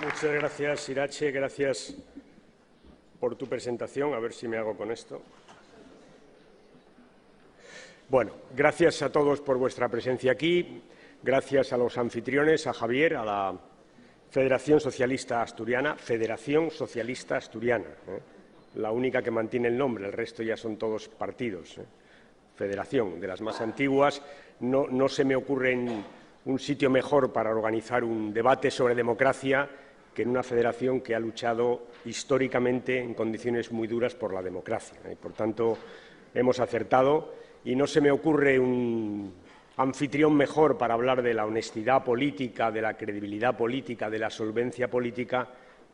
Muchas gracias, Irache. Gracias por tu presentación. A ver si me hago con esto. Bueno, gracias a todos por vuestra presencia aquí. Gracias a los anfitriones, a Javier, a la Federación Socialista Asturiana, la única que mantiene el nombre, el resto ya son todos partidos. Federación, de las más antiguas. No se me ocurre un sitio mejor para organizar un debate sobre democracia que en una federación que ha luchado históricamente en condiciones muy duras por la democracia. Por tanto, hemos acertado y no se me ocurre un anfitrión mejor para hablar de la honestidad política, de la credibilidad política, de la solvencia política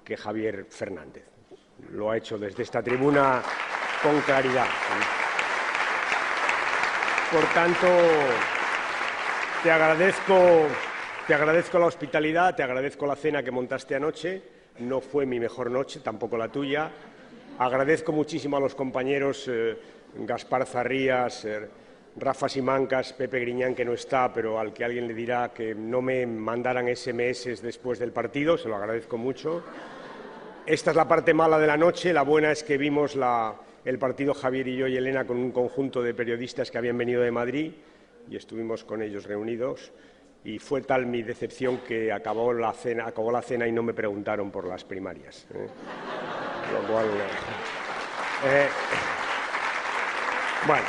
que Javier Fernández. Lo ha hecho desde esta tribuna con claridad. Por tanto, te agradezco la hospitalidad, te agradezco la cena que montaste anoche. No fue mi mejor noche, tampoco la tuya. Agradezco muchísimo a los compañeros Gaspar Zarrías, Rafa Simancas, Pepe Griñán, que no está, pero al que alguien le dirá que no me mandaran SMS después del partido, se lo agradezco mucho. Esta es la parte mala de la noche. La buena es que vimos el partido Javier y yo y Elena con un conjunto de periodistas que habían venido de Madrid y estuvimos con ellos reunidos. Y fue tal mi decepción que acabó la cena y no me preguntaron por las primarias. Lo cual, bueno.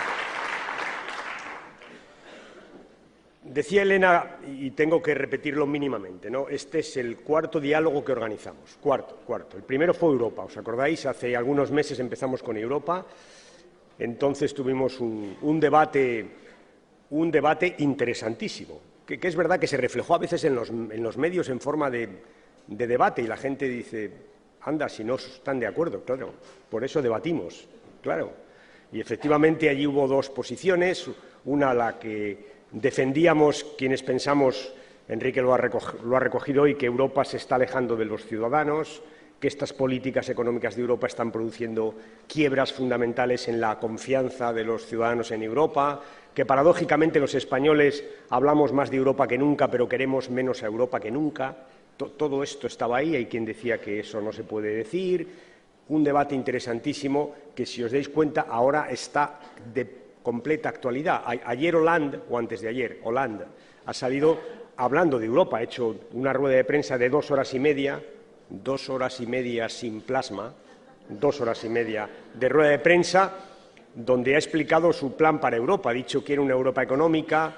Decía Elena, y tengo que repetirlo mínimamente, ¿no? Este es el cuarto diálogo que organizamos. Cuarto. El primero fue Europa, ¿os acordáis? Hace algunos meses empezamos con Europa. Entonces tuvimos un debate interesantísimo, que es verdad que se reflejó a veces en los medios en forma de debate y la gente dice, anda, si no están de acuerdo, claro, por eso debatimos, claro. Y efectivamente allí hubo dos posiciones, una la que defendíamos quienes pensamos, Enrique lo ha recogido hoy, que Europa se está alejando de los ciudadanos, que estas políticas económicas de Europa están produciendo quiebras fundamentales en la confianza de los ciudadanos en Europa, que paradójicamente los españoles hablamos más de Europa que nunca, pero queremos menos a Europa que nunca. Todo esto estaba ahí, hay quien decía que eso no se puede decir. Un debate interesantísimo que, si os dais cuenta, ahora está de completa actualidad. Ayer Hollande, o antes de ayer, Hollande ha salido hablando de Europa, ha hecho una rueda de prensa de 2 horas y media, 2 horas y media sin plasma, 2 horas y media de rueda de prensa, donde ha explicado su plan para Europa. Ha dicho que quiere una Europa económica,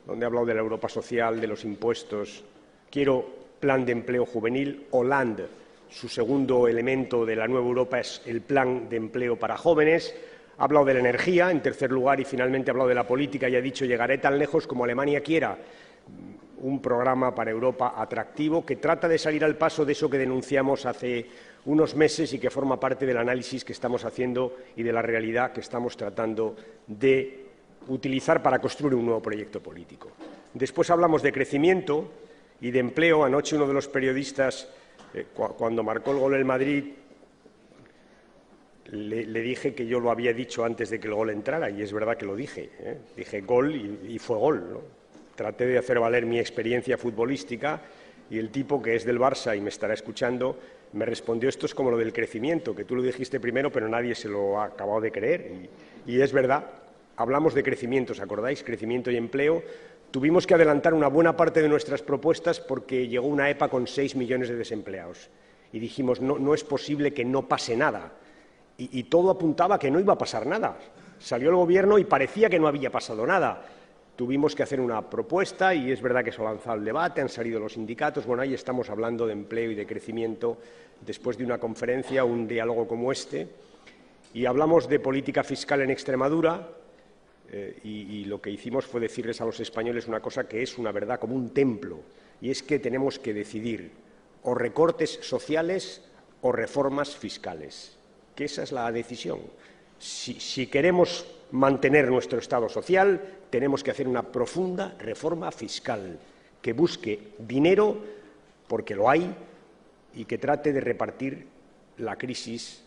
donde ha hablado de la Europa social, de los impuestos. Quiero plan de empleo juvenil. Hollande, su segundo elemento de la nueva Europa es el plan de empleo para jóvenes. Ha hablado de la energía, en tercer lugar, y finalmente ha hablado de la política y ha dicho llegaré tan lejos como Alemania quiera. Un programa para Europa atractivo que trata de salir al paso de eso que denunciamos hace unos meses y que forma parte del análisis que estamos haciendo y de la realidad que estamos tratando de utilizar para construir un nuevo proyecto político. Después hablamos de crecimiento y de empleo. Anoche uno de los periodistas, cuando marcó el gol el Madrid, le dije que yo lo había dicho antes de que el gol entrara, y es verdad que lo dije. Dije gol y fue gol, ¿no? Traté de hacer valer mi experiencia futbolística y el tipo, que es del Barça y me estará escuchando, me respondió: esto es como lo del crecimiento, que tú lo dijiste primero pero nadie se lo ha acabado de creer. Y es verdad, hablamos de crecimiento, ¿os acordáis? Crecimiento y empleo. Tuvimos que adelantar una buena parte de nuestras propuestas porque llegó una EPA con 6 millones de desempleados. Y dijimos, no es posible que no pase nada. Y todo apuntaba a que no iba a pasar nada. Salió el Gobierno y parecía que no había pasado nada. Tuvimos que hacer una propuesta y es verdad que se ha lanzado el debate, han salido los sindicatos. Bueno, ahí estamos hablando de empleo y de crecimiento después de una conferencia, un diálogo como este. Y hablamos de política fiscal en Extremadura y lo que hicimos fue decirles a los españoles una cosa que es una verdad como un templo, y es que tenemos que decidir o recortes sociales o reformas fiscales. Que esa es la decisión. Si queremos mantener nuestro Estado social, tenemos que hacer una profunda reforma fiscal que busque dinero, porque lo hay, y que trate de repartir la crisis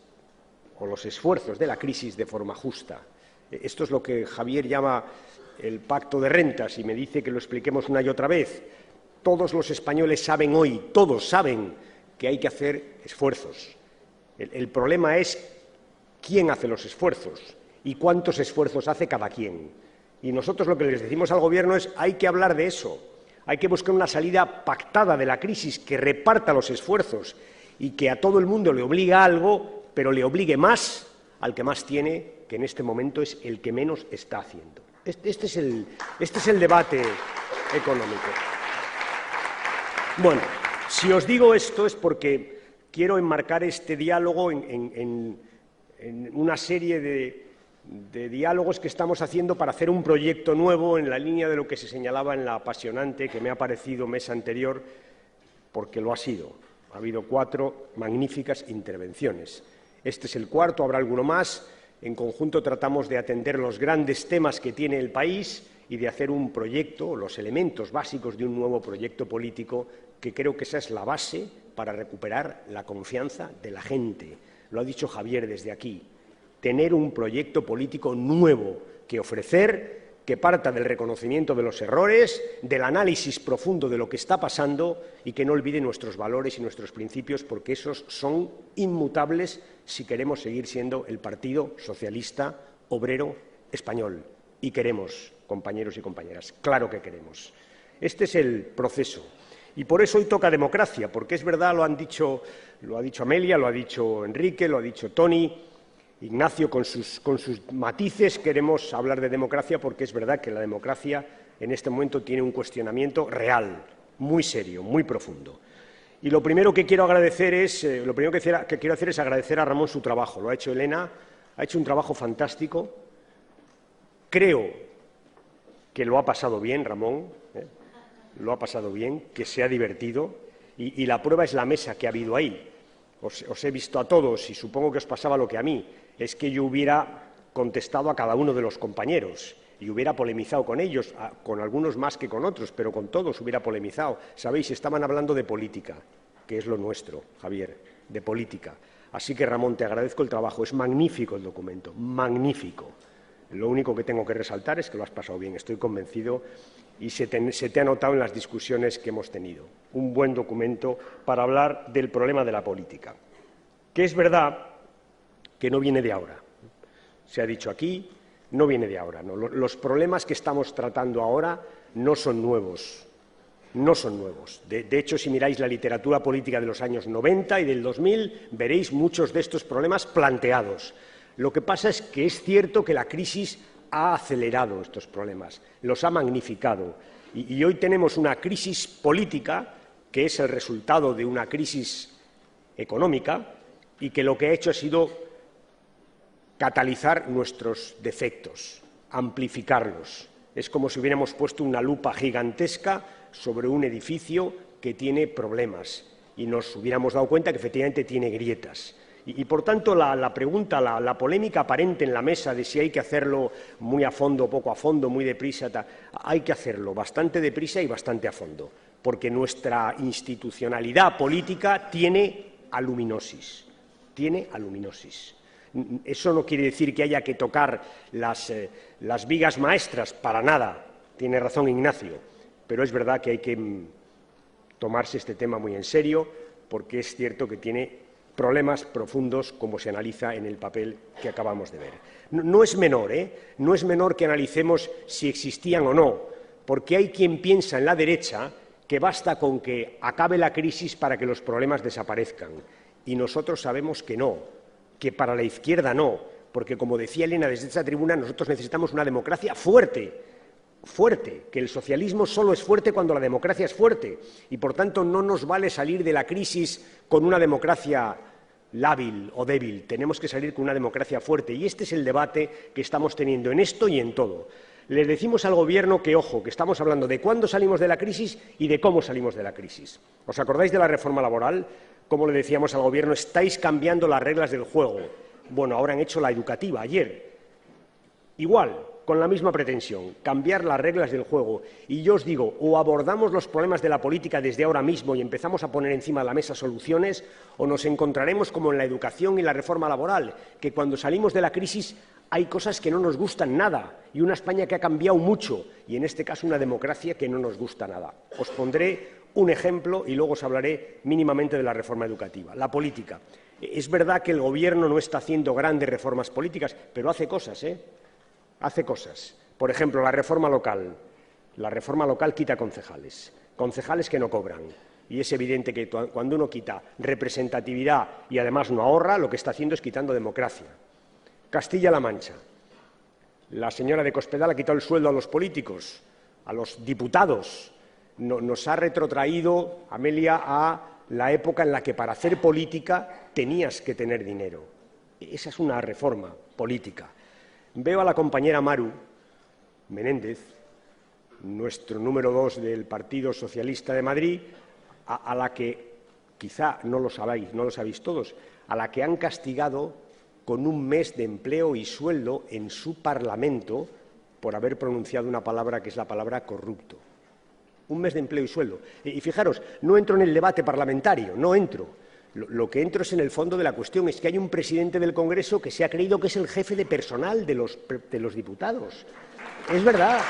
o los esfuerzos de la crisis de forma justa. Esto es lo que Javier llama el pacto de rentas y me dice que lo expliquemos una y otra vez. Todos los españoles saben hoy, todos saben que hay que hacer esfuerzos. El problema es quién hace los esfuerzos y cuántos esfuerzos hace cada quien. Y nosotros lo que les decimos al Gobierno es hay que hablar de eso, hay que buscar una salida pactada de la crisis que reparta los esfuerzos y que a todo el mundo le obliga a algo, pero le obligue más al que más tiene, que en este momento es el que menos está haciendo. Este es el debate económico. Bueno, si os digo esto es porque quiero enmarcar este diálogo en una serie de diálogos que estamos haciendo para hacer un proyecto nuevo en la línea de lo que se señalaba en la apasionante que me ha parecido mes anterior, porque lo ha sido. Ha habido 4 magníficas intervenciones. Este es el cuarto, habrá alguno más. En conjunto tratamos de atender los grandes temas que tiene el país y de hacer un proyecto, los elementos básicos de un nuevo proyecto político, que creo que esa es la base para recuperar la confianza de la gente. Lo ha dicho Javier desde aquí. Tener un proyecto político nuevo que ofrecer, que parta del reconocimiento de los errores, del análisis profundo de lo que está pasando y que no olvide nuestros valores y nuestros principios, porque esos son inmutables si queremos seguir siendo el Partido Socialista Obrero Español. Y queremos, compañeros y compañeras, claro que queremos. Este es el proceso. Y por eso hoy toca democracia, porque es verdad, lo ha dicho Amelia, lo ha dicho Enrique, lo ha dicho Toni, Ignacio con sus matices. Queremos hablar de democracia porque es verdad que la democracia en este momento tiene un cuestionamiento real, muy serio, muy profundo. Y lo primero que quiero agradecer es, agradecer a Ramón su trabajo. Lo ha hecho Elena, ha hecho un trabajo fantástico. Creo que lo ha pasado bien, Ramón, lo ha pasado bien, que se ha divertido y la prueba es la mesa que ha habido ahí. Os he visto a todos y supongo que os pasaba lo que a mí, es que yo hubiera contestado a cada uno de los compañeros y hubiera polemizado con ellos, con algunos más que con otros, pero con todos hubiera polemizado. Sabéis, estaban hablando de política, que es lo nuestro, Javier, de política. Así que, Ramón, te agradezco el trabajo. Es magnífico el documento, magnífico. Lo único que tengo que resaltar es que lo has pasado bien, estoy convencido, y se te ha notado en las discusiones que hemos tenido. Un buen documento para hablar del problema de la política, que es verdad que no viene de ahora. Se ha dicho aquí, no viene de ahora. No. Los problemas que estamos tratando ahora no son nuevos. No son nuevos. De hecho, si miráis la literatura política de los años 90 y del 2000, veréis muchos de estos problemas planteados. Lo que pasa es que es cierto que la crisis ha acelerado estos problemas, los ha magnificado. Y hoy tenemos una crisis política que es el resultado de una crisis económica y que lo que ha hecho ha sido catalizar nuestros defectos, amplificarlos. Es como si hubiéramos puesto una lupa gigantesca sobre un edificio que tiene problemas y nos hubiéramos dado cuenta que efectivamente tiene grietas. Y por tanto, la pregunta, la polémica aparente en la mesa de si hay que hacerlo muy a fondo, poco a fondo, muy deprisa, hay que hacerlo bastante deprisa y bastante a fondo, porque nuestra institucionalidad política tiene aluminosis. Tiene aluminosis. Eso no quiere decir que haya que tocar las vigas maestras, para nada. Tiene razón Ignacio, pero es verdad que hay que tomarse este tema muy en serio, porque es cierto que tiene problemas profundos, como se analiza en el papel que acabamos de ver. No es menor, no es menor que analicemos si existían o no, porque hay quien piensa en la derecha que basta con que acabe la crisis para que los problemas desaparezcan. Y nosotros sabemos que no, que para la izquierda no, porque, como decía Elena desde esta tribuna, nosotros necesitamos una democracia fuerte, que el socialismo solo es fuerte cuando la democracia es fuerte, y por tanto no nos vale salir de la crisis con una democracia lábil o débil, tenemos que salir con una democracia fuerte, y este es el debate que estamos teniendo en esto y en todo. Les decimos al Gobierno que, ojo, que estamos hablando de cuándo salimos de la crisis y de cómo salimos de la crisis. ¿Os acordáis de la reforma laboral? Como le decíamos al Gobierno, estáis cambiando las reglas del juego. Bueno, ahora han hecho la educativa, ayer. Igual, con la misma pretensión, cambiar las reglas del juego. Y yo os digo, o abordamos los problemas de la política desde ahora mismo y empezamos a poner encima de la mesa soluciones, o nos encontraremos como en la educación y la reforma laboral, que cuando salimos de la crisis hay cosas que no nos gustan nada, y una España que ha cambiado mucho, y en este caso una democracia que no nos gusta nada. Os pondré un ejemplo y luego os hablaré mínimamente de la reforma educativa. La política. Es verdad que el Gobierno no está haciendo grandes reformas políticas, pero hace cosas, Hace cosas. Por ejemplo, la reforma local. La reforma local quita concejales que no cobran. Y es evidente que cuando uno quita representatividad y además no ahorra, lo que está haciendo es quitando democracia. Castilla-La Mancha. La señora de Cospedal ha quitado el sueldo a los políticos, a los diputados. Nos ha retrotraído, Amelia, a la época en la que para hacer política tenías que tener dinero. Esa es una reforma política. Veo a la compañera Maru Menéndez, nuestro número 2 del Partido Socialista de Madrid, a la que, quizá no lo sabéis todos, a la que han castigado con un mes de empleo y sueldo en su Parlamento por haber pronunciado una palabra que es la palabra corrupto. Un mes de empleo y sueldo. Y fijaros, no entro en el debate parlamentario, no entro. Lo que entro es en el fondo de la cuestión, es que hay un presidente del Congreso que se ha creído que es el jefe de personal de los diputados. Es verdad.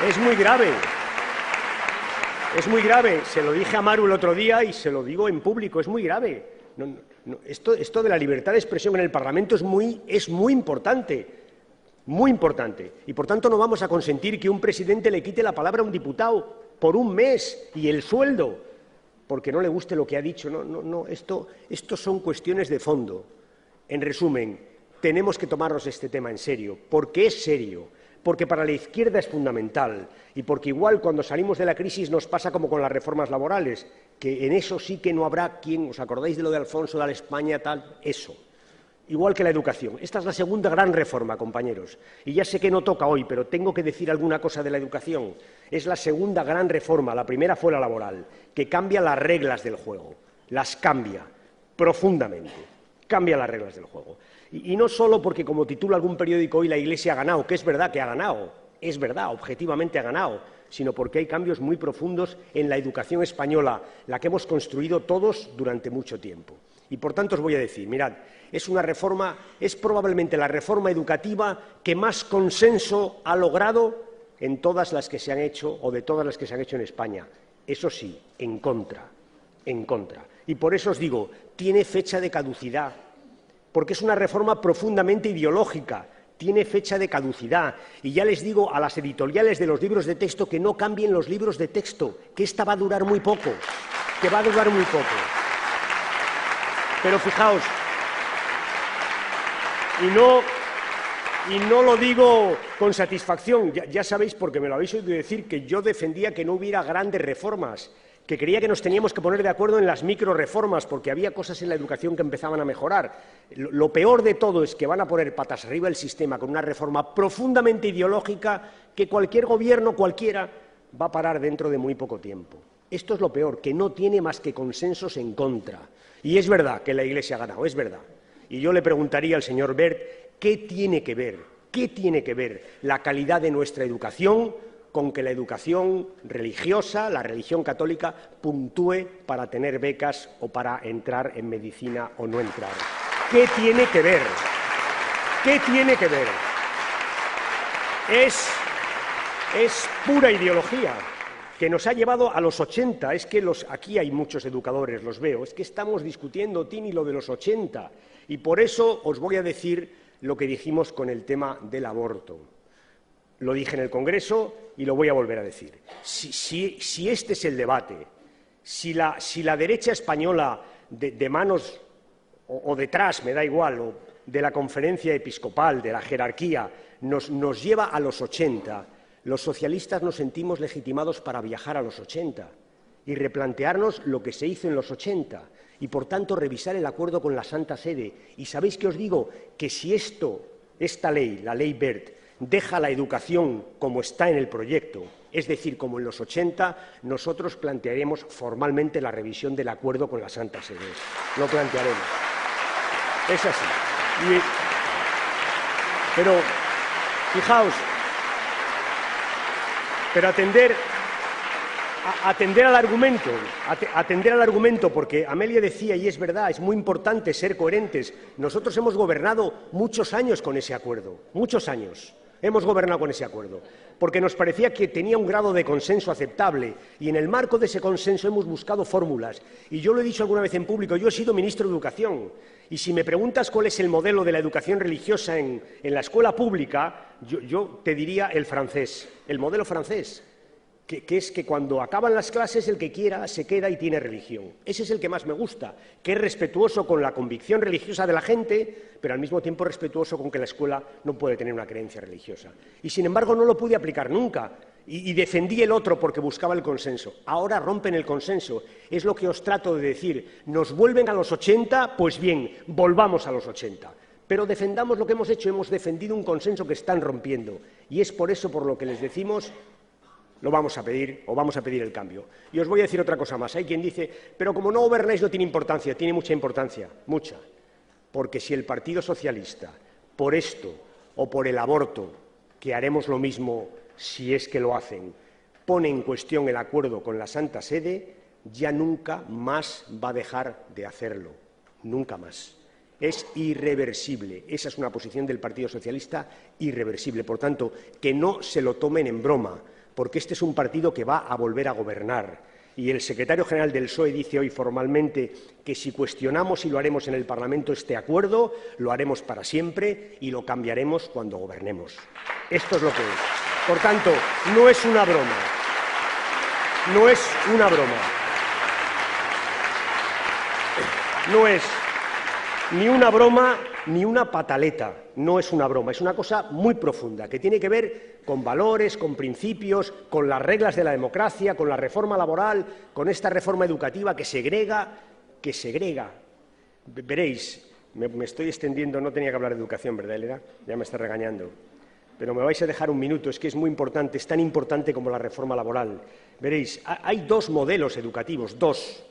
Es muy grave. Es muy grave. Se lo dije a Maru el otro día y se lo digo en público. Es muy grave. Esto de la libertad de expresión en el Parlamento es muy importante. Muy importante. Y, por tanto, no vamos a consentir que un presidente le quite la palabra a un diputado por un mes y el sueldo porque no le guste lo que ha dicho. Esto son cuestiones de fondo. En resumen, tenemos que tomarnos este tema en serio, porque es serio, porque para la izquierda es fundamental y porque igual cuando salimos de la crisis nos pasa como con las reformas laborales, que en eso sí que no habrá quien, ¿os acordáis de lo de Alfonso, de la España, tal? Eso. Igual que la educación. Esta es la segunda gran reforma, compañeros. Y ya sé que no toca hoy, pero tengo que decir alguna cosa de la educación. Es la segunda gran reforma, la primera fue la laboral, que cambia las reglas del juego. Las cambia profundamente. Cambia las reglas del juego. Y no solo porque, como titula algún periódico hoy, la Iglesia ha ganado, que es verdad que ha ganado, es verdad, objetivamente ha ganado, sino porque hay cambios muy profundos en la educación española, la que hemos construido todos durante mucho tiempo. Y, por tanto, os voy a decir, mirad, es una reforma, es probablemente la reforma educativa que más consenso ha logrado en todas las que se han hecho o de todas las que se han hecho en España. Eso sí, en contra. Y por eso os digo, tiene fecha de caducidad, porque es una reforma profundamente ideológica, tiene fecha de caducidad. Y ya les digo a las editoriales de los libros de texto que no cambien los libros de texto, que esta va a durar muy poco, Pero fijaos, y no lo digo con satisfacción, ya sabéis, porque me lo habéis oído decir, que yo defendía que no hubiera grandes reformas, que creía que nos teníamos que poner de acuerdo en las microreformas, porque había cosas en la educación que empezaban a mejorar. Lo peor de todo es que van a poner patas arriba el sistema con una reforma profundamente ideológica que cualquier gobierno, cualquiera, va a parar dentro de muy poco tiempo. Esto es lo peor, que no tiene más que consensos en contra. Y es verdad que la Iglesia ha ganado, es verdad. Y yo le preguntaría al señor Wert, ¿qué tiene que ver la calidad de nuestra educación con que la educación religiosa, la religión católica, puntúe para tener becas o para entrar en medicina o no entrar? ¿Qué tiene que ver? Es pura ideología que nos ha llevado a los 80. Es que aquí hay muchos educadores, los veo. Es que estamos discutiendo, Tini, lo de los 80. Y por eso os voy a decir lo que dijimos con el tema del aborto. Lo dije en el Congreso y lo voy a volver a decir. Si este es el debate, si la derecha española de manos o detrás, me da igual, o de la conferencia episcopal, de la jerarquía, nos lleva a los 80, los socialistas nos sentimos legitimados para viajar a los 80 y replantearnos lo que se hizo en los 80 y, por tanto, revisar el acuerdo con la Santa Sede. Y ¿sabéis qué os digo? Que si esta ley, la ley Wert, deja la educación como está en el proyecto, es decir, como en los 80, nosotros plantearemos formalmente la revisión del acuerdo con la Santa Sede. Lo plantearemos. Es así. Pero, fijaos, pero atender al argumento, porque Amelia decía, y es verdad, es muy importante ser coherentes. Nosotros hemos gobernado muchos años con ese acuerdo, muchos años. Hemos gobernado con ese acuerdo, porque nos parecía que tenía un grado de consenso aceptable y en el marco de ese consenso hemos buscado fórmulas. Y yo lo he dicho alguna vez en público, yo he sido ministro de Educación y si me preguntas cuál es el modelo de la educación religiosa en la escuela pública, yo te diría el francés, el modelo francés. Que es que cuando acaban las clases el que quiera se queda y tiene religión. Ese es el que más me gusta, que es respetuoso con la convicción religiosa de la gente, pero al mismo tiempo respetuoso con que la escuela no puede tener una creencia religiosa. Y sin embargo no lo pude aplicar nunca y defendí el otro porque buscaba el consenso. Ahora rompen el consenso. Es lo que os trato de decir. ¿Nos vuelven a los 80? Pues bien, volvamos a los 80. Pero defendamos lo que hemos hecho. Hemos defendido un consenso que están rompiendo. Y es por eso por lo que les decimos lo vamos a pedir o vamos a pedir el cambio. Y os voy a decir otra cosa más. Hay quien dice, pero como no gobernáis no tiene importancia. Tiene mucha importancia, mucha. Porque si el Partido Socialista, por esto o por el aborto, que haremos lo mismo si es que lo hacen, pone en cuestión el acuerdo con la Santa Sede, ya nunca más va a dejar de hacerlo. Nunca más. Es irreversible. Esa es una posición del Partido Socialista irreversible. Por tanto, que no se lo tomen en broma, porque este es un partido que va a volver a gobernar. Y el secretario general del PSOE dice hoy formalmente que si cuestionamos y lo haremos en el Parlamento este acuerdo, lo haremos para siempre y lo cambiaremos cuando gobernemos. Esto es lo que es. Por tanto, no es una broma. No es una broma. No es ni una broma ni una pataleta. No es una broma, es una cosa muy profunda, que tiene que ver con valores, con principios, con las reglas de la democracia, con la reforma laboral, con esta reforma educativa que segrega. Veréis, me estoy extendiendo, no tenía que hablar de educación, ¿verdad, Elena? Ya me está regañando. Pero me vais a dejar un minuto, es que es muy importante, es tan importante como la reforma laboral. Veréis, hay dos modelos educativos, dos.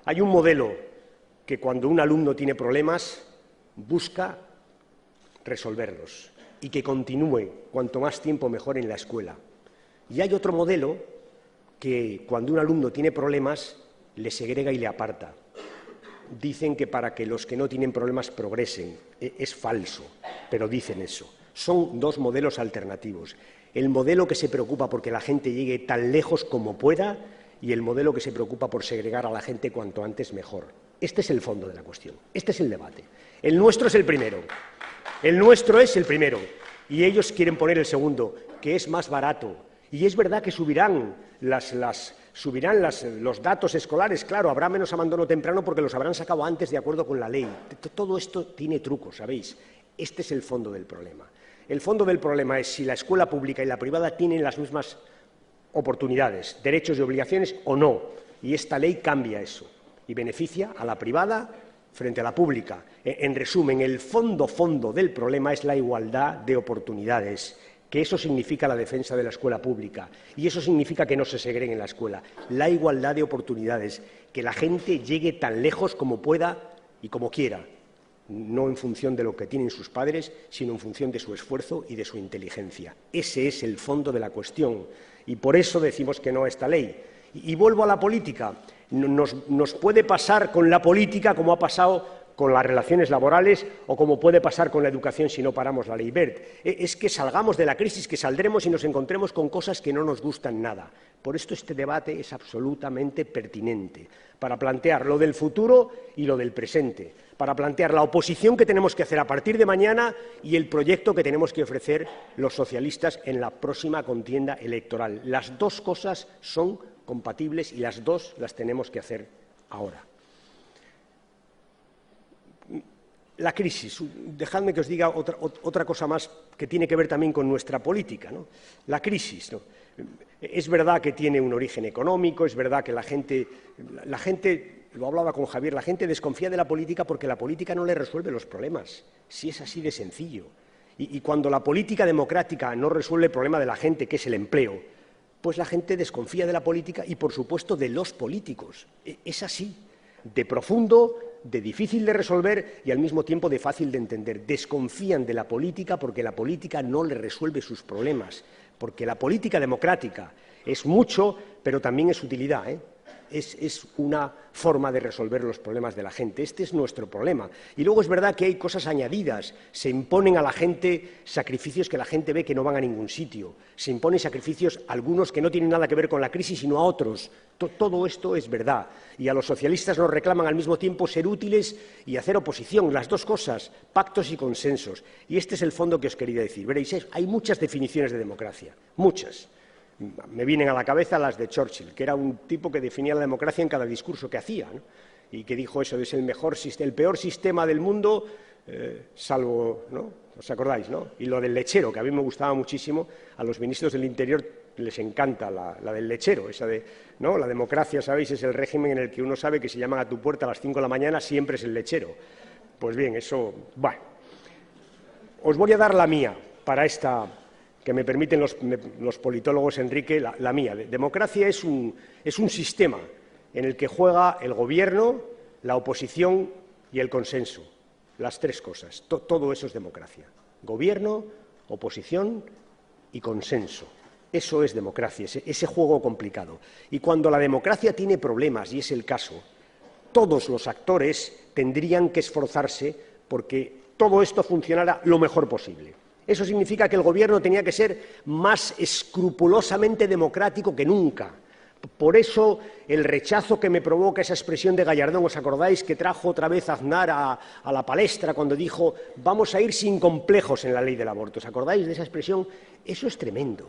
Hay un modelo que cuando un alumno tiene problemas busca resolverlos y que continúe cuanto más tiempo mejor en la escuela. Y hay otro modelo que cuando un alumno tiene problemas le segrega y le aparta. Dicen que para que los que no tienen problemas progresen. Es falso, pero dicen eso. Son dos modelos alternativos. El modelo que se preocupa porque la gente llegue tan lejos como pueda y el modelo que se preocupa por segregar a la gente cuanto antes mejor. Este es el fondo de la cuestión. Este es el debate. El nuestro es el primero. El nuestro es el primero. Y ellos quieren poner el segundo, que es más barato. Y es verdad que subirán los datos escolares. Claro, habrá menos abandono temprano porque los habrán sacado antes de acuerdo con la ley. Todo esto tiene trucos, ¿sabéis? Este es el fondo del problema. El fondo del problema es si la escuela pública y la privada tienen las mismas oportunidades, derechos y obligaciones o no. Y esta ley cambia eso y beneficia a la privada frente a la pública. En resumen, el fondo del problema es la igualdad de oportunidades, que eso significa la defensa de la escuela pública y eso significa que no se segreguen en la escuela. La igualdad de oportunidades, que la gente llegue tan lejos como pueda y como quiera, no en función de lo que tienen sus padres, sino en función de su esfuerzo y de su inteligencia. Ese es el fondo de la cuestión y por eso decimos que no a esta ley. Y vuelvo a la política. Nos puede pasar con la política como ha pasado con las relaciones laborales o como puede pasar con la educación si no paramos la ley Wert. Es que salgamos de la crisis, que saldremos y nos encontremos con cosas que no nos gustan nada. Por esto este debate es absolutamente pertinente, para plantear lo del futuro y lo del presente, para plantear la oposición que tenemos que hacer a partir de mañana y el proyecto que tenemos que ofrecer los socialistas en la próxima contienda electoral. Las dos cosas son compatibles y las dos las tenemos que hacer ahora. La crisis. Dejadme que os diga otra cosa más que tiene que ver también con nuestra política, ¿no? La crisis, ¿no? Es verdad que tiene un origen económico, es verdad que la gente, lo hablaba con Javier, la gente desconfía de la política porque la política no le resuelve los problemas, si es así de sencillo. Y cuando la política democrática no resuelve el problema de la gente, que es el empleo, pues la gente desconfía de la política y, por supuesto, de los políticos. Es así, de profundo, de difícil de resolver y, al mismo tiempo, de fácil de entender. Desconfían de la política porque la política no les resuelve sus problemas, porque la política democrática es mucho, pero también es utilidad, Es una forma de resolver los problemas de la gente. Este es nuestro problema. Y luego es verdad que hay cosas añadidas. Se imponen a la gente sacrificios que la gente ve que no van a ningún sitio. Se imponen sacrificios a algunos que no tienen nada que ver con la crisis, sino a otros. Todo esto es verdad. Y a los socialistas nos reclaman al mismo tiempo ser útiles y hacer oposición. Las dos cosas, pactos y consensos. Y este es el fondo que os quería decir. Veréis, hay muchas definiciones de democracia. Muchas. Me vienen a la cabeza las de Churchill, que era un tipo que definía la democracia en cada discurso que hacía, ¿no? Y que dijo eso, es el peor sistema del mundo, salvo, ¿no? ¿Os acordáis, no? Y lo del lechero, que a mí me gustaba muchísimo, a los ministros del Interior les encanta la del lechero, esa de, ¿no? La democracia, ¿sabéis?, es el régimen en el que uno sabe que si llaman a tu puerta a las 5 de la mañana siempre es el lechero. Pues bien, eso, bueno. Os voy a dar la mía para esta, que me permiten los politólogos, Enrique, la mía. Democracia es un sistema en el que juega el gobierno, la oposición y el consenso. Las tres cosas. Todo eso es democracia. Gobierno, oposición y consenso. Eso es democracia, ese juego complicado. Y cuando la democracia tiene problemas, y es el caso, todos los actores tendrían que esforzarse porque todo esto funcionara lo mejor posible. Eso significa que el Gobierno tenía que ser más escrupulosamente democrático que nunca. Por eso el rechazo que me provoca esa expresión de Gallardón, ¿os acordáis que trajo otra vez Aznar a la palestra cuando dijo vamos a ir sin complejos en la ley del aborto? ¿Os acordáis de esa expresión? Eso es tremendo.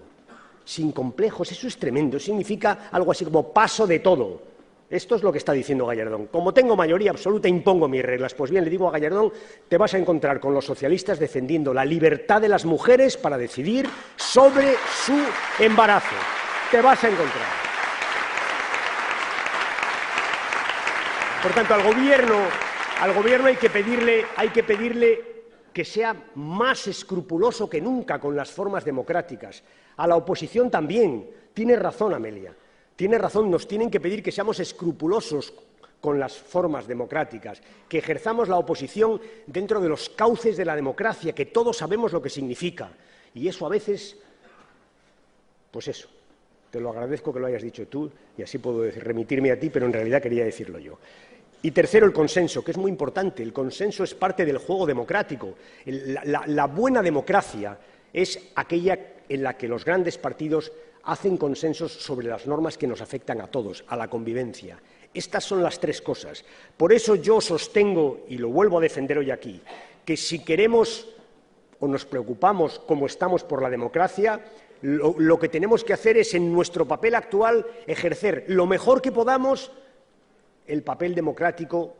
Sin complejos, eso es tremendo. Significa algo así como paso de todo. Esto es lo que está diciendo Gallardón. Como tengo mayoría absoluta, impongo mis reglas. Pues bien, le digo a Gallardón, te vas a encontrar con los socialistas defendiendo la libertad de las mujeres para decidir sobre su embarazo. Te vas a encontrar. Por tanto, al gobierno hay que pedirle que sea más escrupuloso que nunca con las formas democráticas. A la oposición también. Tiene razón, Amelia. Tiene razón, nos tienen que pedir que seamos escrupulosos con las formas democráticas, que ejerzamos la oposición dentro de los cauces de la democracia, que todos sabemos lo que significa. Y eso a veces, pues eso, te lo agradezco que lo hayas dicho tú y así puedo remitirme a ti, pero en realidad quería decirlo yo. Y tercero, el consenso, que es muy importante. El consenso es parte del juego democrático. La buena democracia es aquella en la que los grandes partidos hacen consensos sobre las normas que nos afectan a todos, a la convivencia. Estas son las tres cosas. Por eso yo sostengo, y lo vuelvo a defender hoy aquí, que si queremos o nos preocupamos como estamos por la democracia, lo que tenemos que hacer es, en nuestro papel actual, ejercer lo mejor que podamos el papel democrático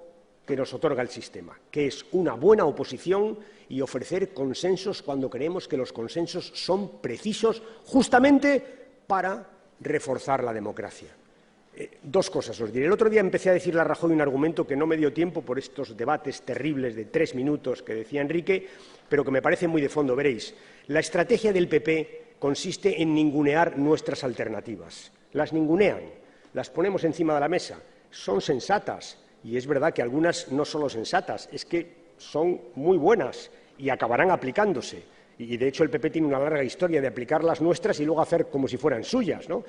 que nos otorga el sistema, que es una buena oposición y ofrecer consensos cuando creemos que los consensos son precisos justamente para reforzar la democracia. Dos cosas os diré. El otro día empecé a decirle a Rajoy un argumento que no me dio tiempo por estos debates terribles de 3 minutos que decía Enrique, pero que me parece muy de fondo. Veréis, la estrategia del PP consiste en ningunear nuestras alternativas. Las ningunean, las ponemos encima de la mesa. Son sensatas, y es verdad que algunas no solo sensatas, es que son muy buenas y acabarán aplicándose. Y, de hecho, el PP tiene una larga historia de aplicar las nuestras y luego hacer como si fueran suyas, ¿no?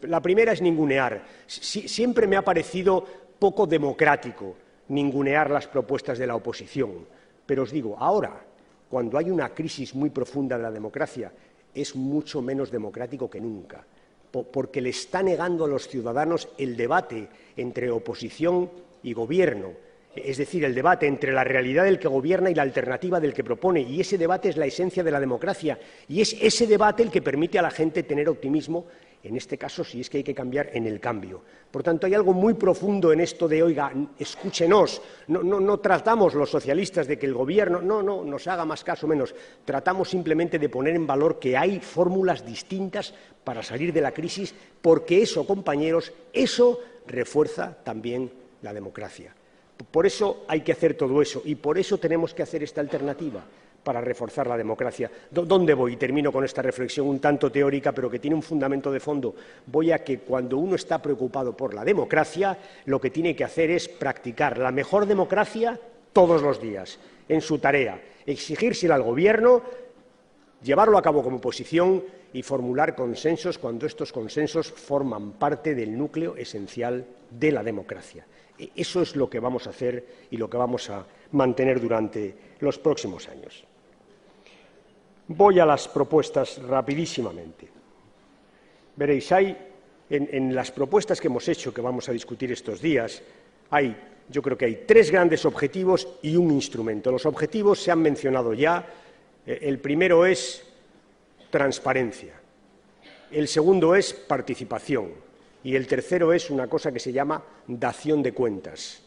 La primera es ningunear. Siempre me ha parecido poco democrático ningunear las propuestas de la oposición. Pero os digo, ahora, cuando hay una crisis muy profunda de la democracia, es mucho menos democrático que nunca, porque le está negando a los ciudadanos el debate entre oposición y gobierno. Es decir, el debate entre la realidad del que gobierna y la alternativa del que propone. Y ese debate es la esencia de la democracia. Y es ese debate el que permite a la gente tener optimismo, en este caso, si es que hay que cambiar, en el cambio. Por tanto, hay algo muy profundo en esto de, oiga, escúchenos. No tratamos los socialistas de que el gobierno nos haga más caso o menos. Tratamos simplemente de poner en valor que hay fórmulas distintas para salir de la crisis, porque eso, compañeros, eso refuerza también la democracia. Por eso hay que hacer todo eso y por eso tenemos que hacer esta alternativa para reforzar la democracia. ¿Dónde voy? Y termino con esta reflexión un tanto teórica, pero que tiene un fundamento de fondo. Voy a que cuando uno está preocupado por la democracia, lo que tiene que hacer es practicar la mejor democracia todos los días, en su tarea, exigírsela al Gobierno, llevarlo a cabo como oposición y formular consensos cuando estos consensos forman parte del núcleo esencial de la democracia. Eso es lo que vamos a hacer y lo que vamos a mantener durante los próximos años. Voy a las propuestas rapidísimamente. Veréis, en las propuestas que hemos hecho, que vamos a discutir estos días, yo creo que hay 3 grandes objetivos y un instrumento. Los objetivos se han mencionado ya. El primero es transparencia, el segundo es participación y el tercero es una cosa que se llama dación de cuentas.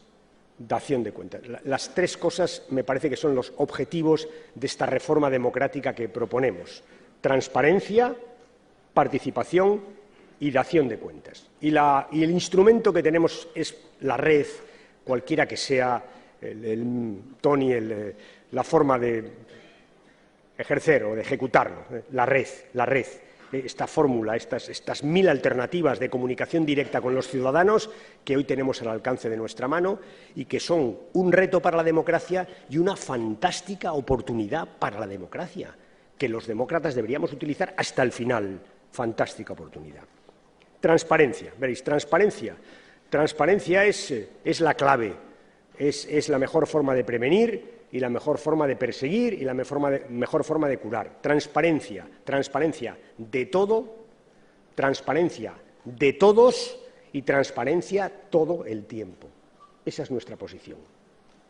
Dación de cuentas. Las 3 cosas me parece que son los objetivos de esta reforma democrática que proponemos. Transparencia, participación y dación de cuentas. Y el instrumento que tenemos es la red, cualquiera que sea la forma de ejercer o de ejecutarlo, la red, esta fórmula, estas 1000 alternativas de comunicación directa con los ciudadanos que hoy tenemos al alcance de nuestra mano y que son un reto para la democracia y una fantástica oportunidad para la democracia, que los demócratas deberíamos utilizar hasta el final. Fantástica oportunidad. Transparencia, veréis, transparencia es la clave, es la mejor forma de prevenir y la mejor forma de perseguir y la mejor forma de curar. Transparencia de todo, transparencia de todos y transparencia todo el tiempo. Esa es nuestra posición.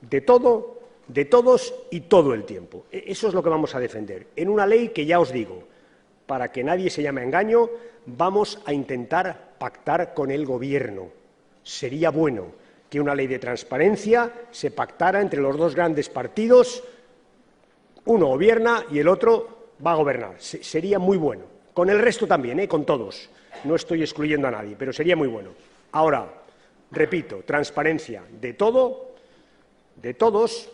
De todo, de todos y todo el tiempo. Eso es lo que vamos a defender. En una ley que, ya os digo, para que nadie se llame a engaño, vamos a intentar pactar con el Gobierno. Sería bueno que una ley de transparencia se pactara entre los 2 grandes partidos, uno gobierna y el otro va a gobernar. Sería muy bueno. Con el resto también, con todos. No estoy excluyendo a nadie, pero sería muy bueno. Ahora, repito, transparencia de todo, de todos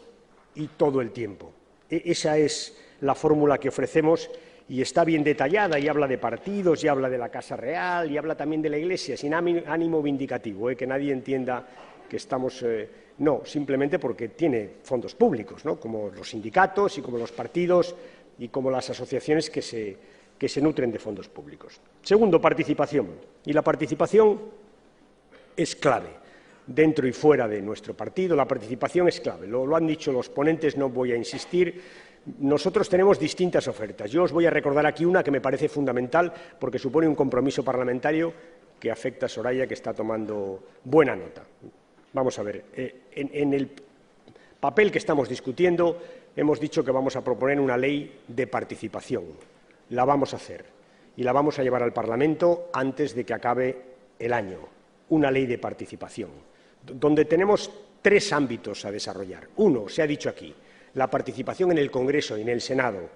y todo el tiempo. Esa es la fórmula que ofrecemos y está bien detallada y habla de partidos y habla de la Casa Real y habla también de la Iglesia, sin ánimo vindicativo, que nadie entienda que estamos... no, simplemente porque tiene fondos públicos, ¿no?, como los sindicatos y como los partidos y como las asociaciones que se nutren de fondos públicos. Segundo, participación. Y la participación es clave. Dentro y fuera de nuestro partido, la participación es clave. Lo han dicho los ponentes, no voy a insistir. Nosotros tenemos distintas ofertas. Yo os voy a recordar aquí una que me parece fundamental porque supone un compromiso parlamentario que afecta a Soraya, que está tomando buena nota. Vamos a ver, en el papel que estamos discutiendo hemos dicho que vamos a proponer una ley de participación. La vamos a hacer y la vamos a llevar al Parlamento antes de que acabe el año. Una ley de participación, donde tenemos 3 ámbitos a desarrollar. Uno, se ha dicho aquí, la participación en el Congreso y en el Senado,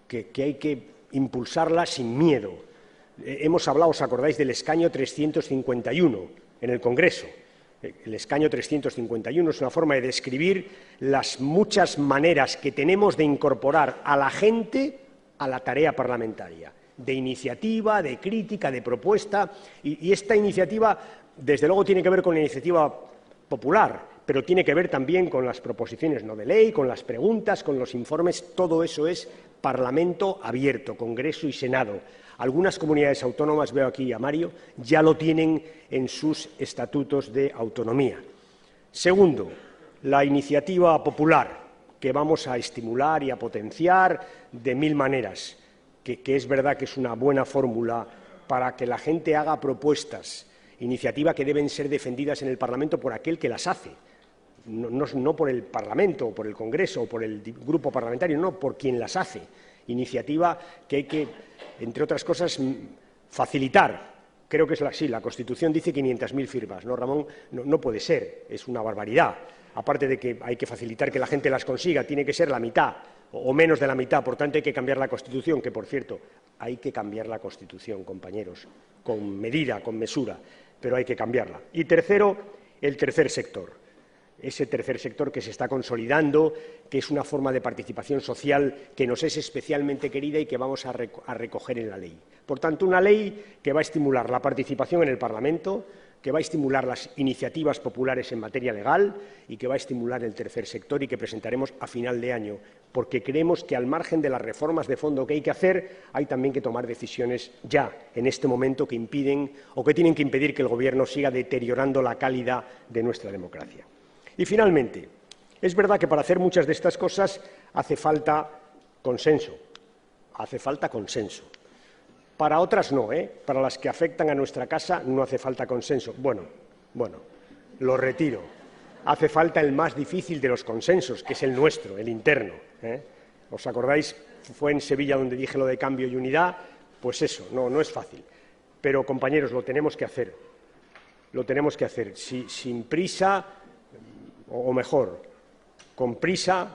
que hay que impulsarla sin miedo. Hemos hablado, ¿os acordáis del escaño 351 en el Congreso? El escaño 351 es una forma de describir las muchas maneras que tenemos de incorporar a la gente a la tarea parlamentaria, de iniciativa, de crítica, de propuesta, y esta iniciativa, desde luego, tiene que ver con la iniciativa popular, pero tiene que ver también con las proposiciones no de ley, con las preguntas, con los informes. Todo eso es Parlamento abierto, Congreso y Senado. Algunas comunidades autónomas, veo aquí a Mario, ya lo tienen en sus estatutos de autonomía. Segundo, la iniciativa popular, que vamos a estimular y a potenciar de 1000 maneras, que es verdad que es una buena fórmula para que la gente haga propuestas, iniciativa que deben ser defendidas en el Parlamento por aquel que las hace. No por el Parlamento, o por el Congreso, o por el grupo parlamentario, no, por quien las hace. Iniciativa que hay que, entre otras cosas, facilitar. Creo que es así, la Constitución dice 500.000 firmas, ¿no, Ramón? No puede ser, es una barbaridad. Aparte de que hay que facilitar que la gente las consiga, tiene que ser la mitad o menos de la mitad, por tanto hay que cambiar la Constitución, que, por cierto, hay que cambiar la Constitución, compañeros, con medida, con mesura, pero hay que cambiarla. Y tercero, el tercer sector. Ese tercer sector que se está consolidando, que es una forma de participación social que nos es especialmente querida y que vamos a recoger en la ley. Por tanto, una ley que va a estimular la participación en el Parlamento, que va a estimular las iniciativas populares en materia legal y que va a estimular el tercer sector y que presentaremos a final de año, porque creemos que al margen de las reformas de fondo que hay que hacer, hay también que tomar decisiones ya, en este momento, que impiden o que tienen que impedir que el Gobierno siga deteriorando la calidad de nuestra democracia. Y, finalmente, es verdad que para hacer muchas de estas cosas hace falta consenso. Hace falta consenso. Para otras no, para las que afectan a nuestra casa no hace falta consenso. Bueno, lo retiro. Hace falta el más difícil de los consensos, que es el nuestro, el interno. ¿Os acordáis? Fue en Sevilla donde dije lo de cambio y unidad. Pues eso, no es fácil. Pero, compañeros, lo tenemos que hacer. Lo tenemos que hacer sin prisa, o mejor, con prisa,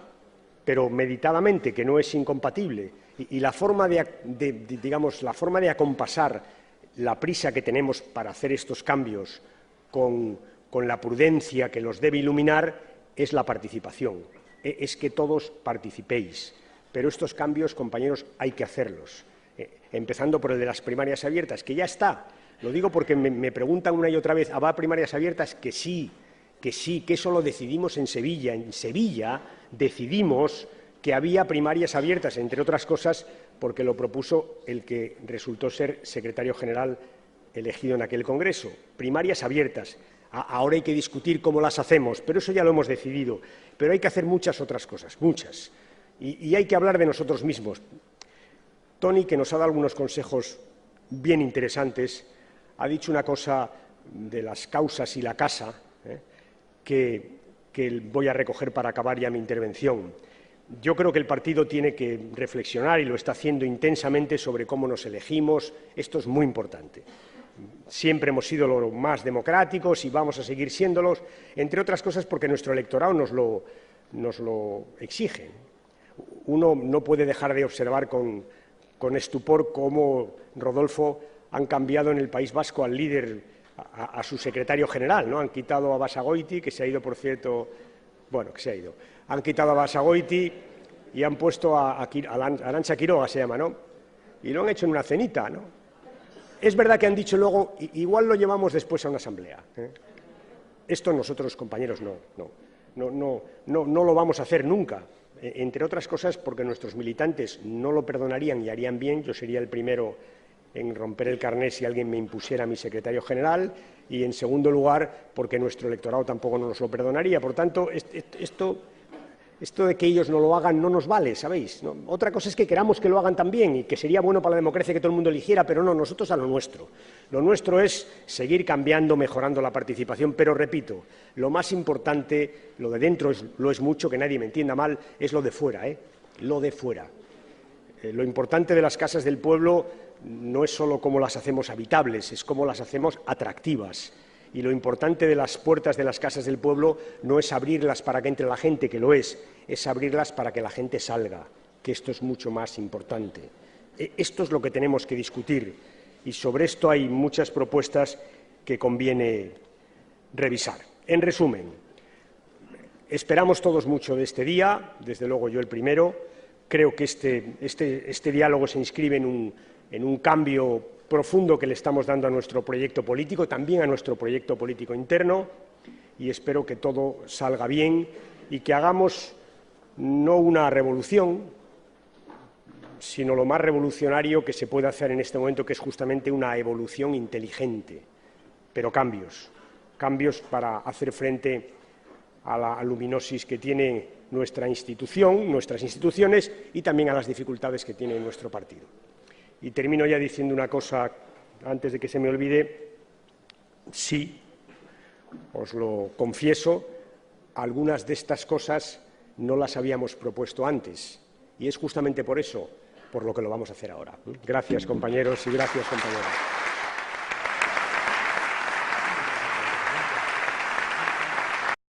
pero meditadamente, que no es incompatible. Y la forma de acompasar la prisa que tenemos para hacer estos cambios con la prudencia que los debe iluminar es la participación, es que todos participéis. Pero estos cambios, compañeros, hay que hacerlos, empezando por el de las primarias abiertas, que ya está. Lo digo porque me preguntan una y otra vez, ¿habrá primarias abiertas? Que sí, que eso lo decidimos en Sevilla. En Sevilla decidimos que había primarias abiertas, entre otras cosas, porque lo propuso el que resultó ser secretario general elegido en aquel Congreso. Primarias abiertas. Ahora hay que discutir cómo las hacemos, pero eso ya lo hemos decidido. Pero hay que hacer muchas otras cosas, muchas. Y hay que hablar de nosotros mismos. Toni, que nos ha dado algunos consejos bien interesantes, ha dicho una cosa de las causas y la casa, que voy a recoger para acabar ya mi intervención. Yo creo que el partido tiene que reflexionar, y lo está haciendo intensamente, sobre cómo nos elegimos. Esto es muy importante. Siempre hemos sido los más democráticos y vamos a seguir siéndolos, entre otras cosas porque nuestro electorado nos lo exige. Uno no puede dejar de observar con estupor cómo, Rodolfo, han cambiado en el País Vasco al líder, a su secretario general, ¿no? Han quitado a Basagoiti, que se ha ido, por cierto, que se ha ido. Han quitado a Basagoiti y han puesto a Arantxa Quiroga, se llama, ¿no? Y lo han hecho en una cenita, ¿no? Es verdad que han dicho luego, igual lo llevamos después a una asamblea. Esto nosotros, compañeros, no lo vamos a hacer nunca. Entre otras cosas porque nuestros militantes no lo perdonarían y harían bien. Yo sería el primero en romper el carné si alguien me impusiera a mi secretario general, y, en segundo lugar, porque nuestro electorado tampoco nos lo perdonaría. Por tanto, esto de que ellos no lo hagan no nos vale, ¿sabéis? ¿No? Otra cosa es que queramos que lo hagan también y que sería bueno para la democracia que todo el mundo eligiera, pero no, nosotros a lo nuestro. Lo nuestro es seguir cambiando, mejorando la participación, pero, repito, lo más importante, lo de dentro lo es mucho, que nadie me entienda mal, es lo de fuera, lo de fuera. Lo importante de las casas del pueblo no es solo cómo las hacemos habitables, es cómo las hacemos atractivas. Y lo importante de las puertas de las casas del pueblo no es abrirlas para que entre la gente, que lo es abrirlas para que la gente salga, que esto es mucho más importante. Esto es lo que tenemos que discutir, y sobre esto hay muchas propuestas que conviene revisar. En resumen, esperamos todos mucho de este día, desde luego yo el primero. Creo que este diálogo se inscribe en un cambio profundo que le estamos dando a nuestro proyecto político, también a nuestro proyecto político interno, y espero que todo salga bien y que hagamos no una revolución, sino lo más revolucionario que se puede hacer en este momento, que es justamente una evolución inteligente, pero cambios para hacer frente a la luminosis que tiene nuestra institución, nuestras instituciones, y también a las dificultades que tiene nuestro partido. Y termino ya diciendo una cosa, antes de que se me olvide. Sí, os lo confieso, algunas de estas cosas no las habíamos propuesto antes, y es justamente por eso por lo que lo vamos a hacer ahora. Gracias, compañeros, y gracias, compañeras.